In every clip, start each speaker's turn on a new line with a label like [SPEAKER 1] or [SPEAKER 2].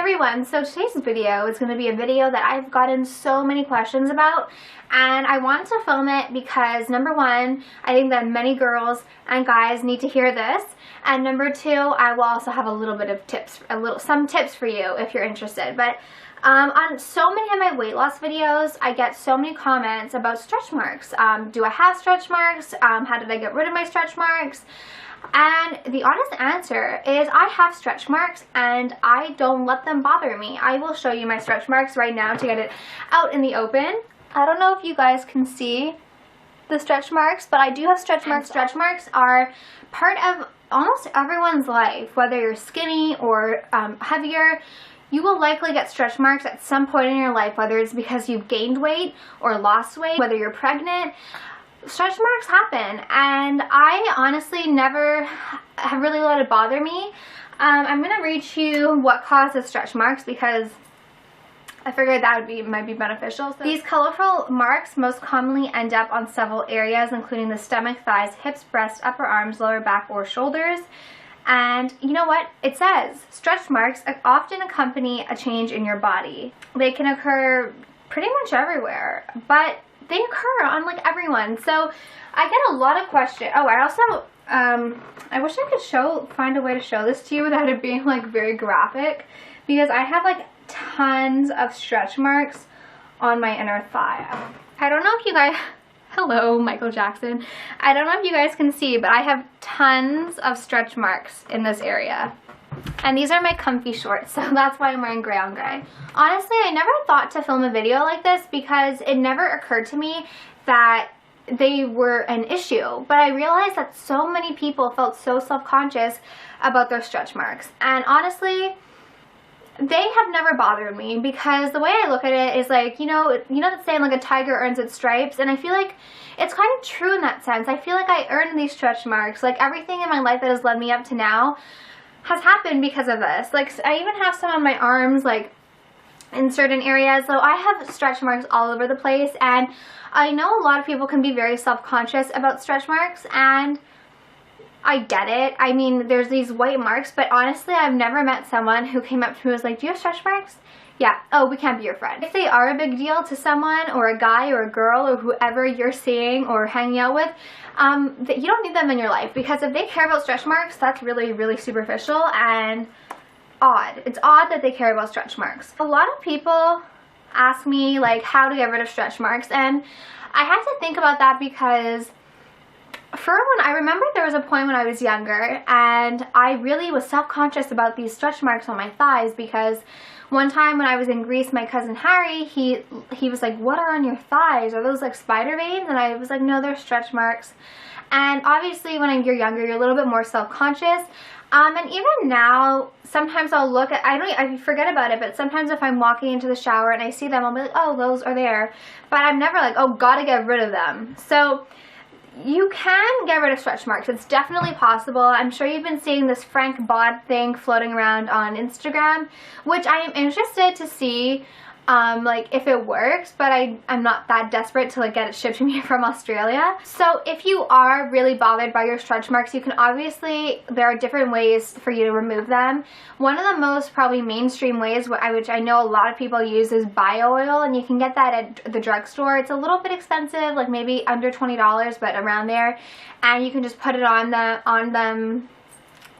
[SPEAKER 1] everyone, so today's video is going to be a video that I've gotten so many questions about, and I wanted to film it because number one, I think that many girls and guys need to hear this, and number two, I will also have a little bit of tips, some tips for you if you're interested. But on so many of my weight loss videos, I get so many comments about stretch marks. Do I have stretch marks? How did I get rid of my stretch marks? And the honest answer is I have stretch marks and I don't let them bother me. I will show you my stretch marks right now to get it out in the open. I don't know if you guys can see the stretch marks, but I do have stretch marks. Stretch marks are part of almost everyone's life, whether you're skinny or heavier. You will likely get stretch marks at some point in your life, whether it's because you've gained weight or lost weight, whether you're pregnant. Stretch marks happen, and I honestly never have really let it bother me. I'm going to read you what causes stretch marks because I figured that might be beneficial. So these colorful marks most commonly end up on several areas, including the stomach, thighs, hips, breast, upper arms, lower back, or shoulders. And you know what? It says stretch marks often accompany a change in your body. They can occur pretty much everywhere, but they occur on like everyone. So I get a lot of questions. Oh, I also I wish I could find a way to show this to you without it being like very graphic, because I have like tons of stretch marks on my inner thigh. I don't know if you guys hello Michael Jackson. I don't know if you guys can see, but I have tons of stretch marks in this area. And these are my comfy shorts, so that's why I'm wearing gray on gray. Honestly, I never thought to film a video like this because it never occurred to me that they were an issue. But I realized that so many people felt so self-conscious about their stretch marks. And honestly, they have never bothered me because the way I look at it is like, you know that saying like a tiger earns its stripes, and I feel like it's kind of true in that sense. I feel like I earned these stretch marks. Like everything in my life that has led me up to now has happened because of this. Like I even have some on my arms, like in certain areas. So I have stretch marks all over the place, and I know a lot of people can be very self-conscious about stretch marks, and I get it. I mean, there's these white marks, but honestly, I've never met someone who came up to me and was like, do you have stretch marks? Yeah. Oh, we can't be your friend. If they are a big deal to someone, or a guy or a girl or whoever you're seeing or hanging out with, you don't need them in your life, because if they care about stretch marks, that's really, really superficial and odd. It's odd that they care about stretch marks. A lot of people ask me like how to get rid of stretch marks, and I had to think about that because I remember there was a point when I was younger and I really was self-conscious about these stretch marks on my thighs, because one time when I was in Greece, my cousin Harry, he was like, what are on your thighs? Are those like spider veins? And I was like, no, they're stretch marks. And obviously when you're younger, you're a little bit more self-conscious. And even now, sometimes I'll look at, I forget about it, but sometimes if I'm walking into the shower and I see them, I'll be like, oh, those are there. But I'm never like, oh, gotta get rid of them. So you can get rid of stretch marks. It's definitely possible. I'm sure you've been seeing this Frank Bod thing floating around on Instagram, which I am interested to see like if it works, but I'm not that desperate to like get it shipped to me from Australia. So if you are really bothered by your stretch marks, you can there are different ways for you to remove them. One of the most probably mainstream ways, which I know a lot of people use, is bio oil, and you can get that at the drugstore. It's a little bit expensive, like maybe under $20, but around there, and you can just put it on them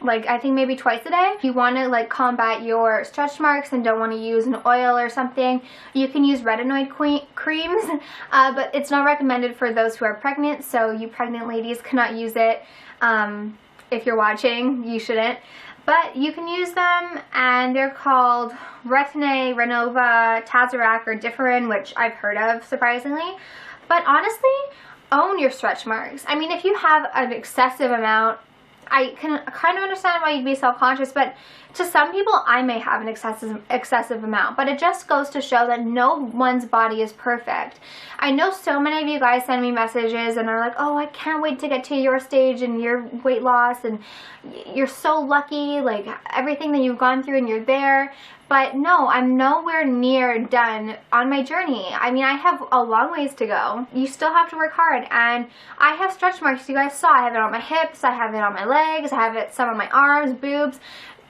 [SPEAKER 1] like I think maybe twice a day. If you want to like combat your stretch marks and don't want to use an oil or something, you can use retinoid creams, but it's not recommended for those who are pregnant, so you pregnant ladies cannot use it. If you're watching, you shouldn't, but you can use them, and they're called Retin-A, Renova, Tazorac, or Differin, which I've heard of, surprisingly. But honestly, own your stretch marks. I mean, if you have an excessive amount, I can kind of understand why you'd be self-conscious, but to some people I may have an excessive amount, but it just goes to show that no one's body is perfect. I know so many of you guys send me messages and are like, oh, I can't wait to get to your stage and your weight loss, and you're so lucky, like everything that you've gone through and you're there. But no, I'm nowhere near done on my journey. I mean, I have a long ways to go. You still have to work hard, and I have stretch marks. You guys saw I have it on my hips, I have it on my legs, I have it some on my arms, boobs.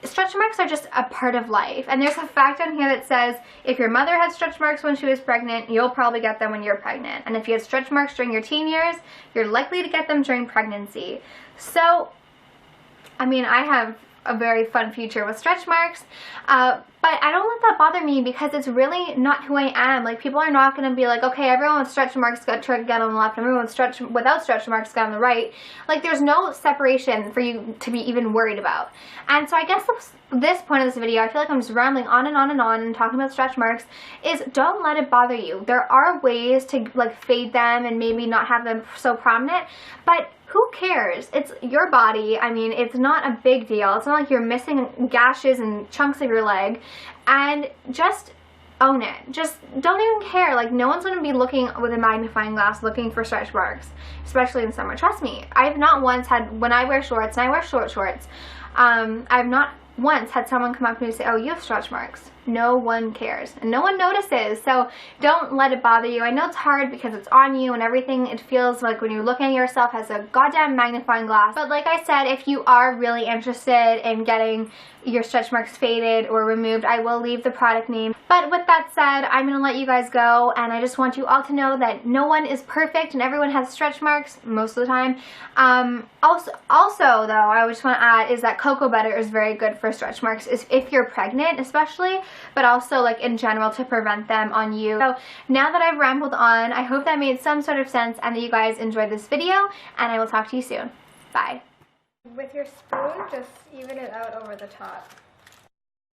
[SPEAKER 1] stretch marks are just a part of life. And there's a fact on here that says if your mother had stretch marks when she was pregnant, you'll probably get them when you're pregnant. And if you had stretch marks during your teen years, you're likely to get them during pregnancy. So, I mean, I have a very fun future with stretch marks, but I don't let that bother me because it's really not who I am. Like, people are not going to be like, okay, everyone with stretch marks get on the left, and everyone without stretch marks get on the right. Like, there's no separation for you to be even worried about. And so I guess this point of this video, I feel like I'm just rambling on and on and on and talking about stretch marks, is don't let it bother you. There are ways to like fade them and maybe not have them so prominent, but who cares? It's your body. I mean, it's not a big deal. It's not like you're missing gashes and chunks of your leg. And just own it. Just don't even care. Like, no one's going to be looking with a magnifying glass looking for stretch marks, especially in summer. Trust me. I've not once had, when I wear shorts, and I wear short shorts, I've not once had someone come up to me and say, oh, you have stretch marks. No one cares and no one notices. So don't let it bother you. I know it's hard because it's on you and everything. It feels like when you're looking at yourself has a goddamn magnifying glass. But like I said, if you are really interested in getting your stretch marks faded or removed, I will leave the product name. But with that said, I'm going to let you guys go, and I just want you all to know that no one is perfect and everyone has stretch marks most of the time. Also though, I just want to add is that cocoa butter is very good for stretch marks if you're pregnant especially, but also like in general to prevent them on you. So now that I've rambled on, I hope that made some sort of sense and that you guys enjoyed this video, and I will talk to you soon. Bye.
[SPEAKER 2] With your spoon, just even it out over the top.